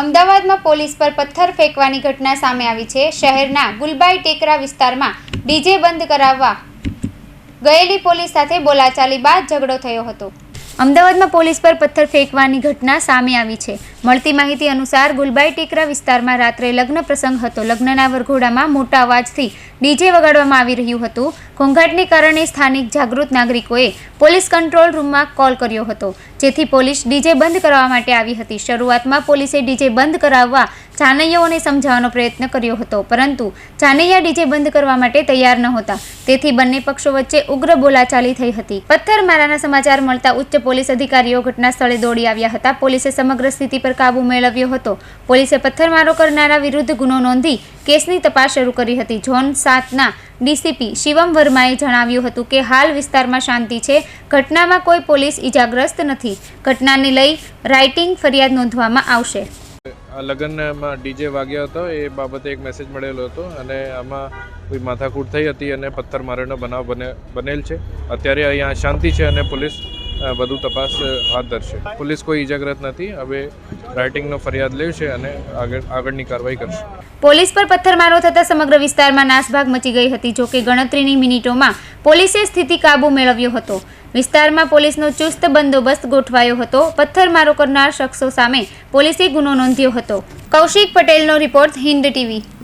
અમદાવાદમાં પોલીસ પર પથ્થર ફેંકવાની ઘટના સામે આવી છે। શહેરના ગુલબાઈ ટેકરા વિસ્તારમાં ડીજે બંધ કરાવવા ગયેલી પોલીસ સાથે બોલાચાલી બાદ ઝઘડો થયો હતો। અમદાવાદમાં પોલીસ પર પથ્થર ફેંકવાની ઘટના સામે આવી છે। મળતી માહિતી અનુસાર ગુલબાઈ ટેકરા વિસ્તારમાં રાત્રે લગ્ન પ્રસંગ હતો। લગ્નના વરઘોડામાં મોટા અવાજથી ડીજે વગાડવામાં આવી રહ્યું હતું। ઘોંઘાટને કારણે સ્થાનિક જાગૃત નાગરિકોએ પોલીસ કંટ્રોલ રૂમમાં કોલ કર્યો હતો, જેથી પોલીસ ડીજે બંધ કરવા માટે આવી હતી। શરૂઆતમાં પોલીસે ડીજે બંધ કરાવવા ચાનૈયાઓને સમજાવવાનો પ્રયત્ન કર્યો હતો, પરંતુ ચાનૈયા ડીજે બંધ કરવા માટે તૈયાર નહોતા, તેથી બંને પક્ષો વચ્ચે ઉગ્ર બોલાચાલી થઈ હતી। પથ્થરમારાના સમાચાર મળતા ઉચ્ચ પોલીસ અધિકારીઓ ઘટના સ્થળે દોડી આવ્યા હતા। પોલીસે સમગ્ર સ્થિતિ પર કાબુ મેળવ્યો હતો। પોલીસે પથ્થરમારો કરનારા વિરુદ્ધ ગુનો નોંધી કેસની તપાસ શરૂ કરી હતી। ઝોન 7ના ડીસીપી શિવમ વર્માએ જણાવ્યું હતું કે હાલ વિસ્તારમાં શાંતિ છે। ઘટનામાં કોઈ પોલીસ ઈજાગ્રસ્ત નથી। ઘટનાને લઈ રાઇટિંગ ફરિયાદ નોંધવામાં આવશે। લગ્નમાં ડીજે વાગ્યો હતો એ બાબતે એક મેસેજ મળેલો હતો અને આમાં કોઈ માથાકૂટ થઈ હતી અને પથ્થરમારાનો બનાવ બનેલ છે। અત્યારે અહીંયા શાંતિ છે અને પોલીસ વધુ તપાસ હાથ ધરશે। પોલીસ કોઈ ઈજાગ્રસ્ત નથી। હવે રાઇટિંગનો ફરિયાદ લેશે અને આગળની કાર્યવાહી કરશે। પોલીસ પર પથ્થરમારો થતાં સમગ્ર વિસ્તારમાં નાસભાગ મચી ગઈ હતી। જોકે ગણતરીની મિનિટોમાં પોલીસે સ્થિતિ કાબુ મેળવ્યો હતો। વિસ્તારમાં પોલીસનો ચુસ્ત બંદોબસ્ત ગોઠવાયો હતો। પથ્થરમારો કરનાર શખ્સો સામે પોલીસે ગુનો નોંધ્યો હતો। કૌશિક પટેલનો રિપોર્ટ, હિન્દ ટીવી।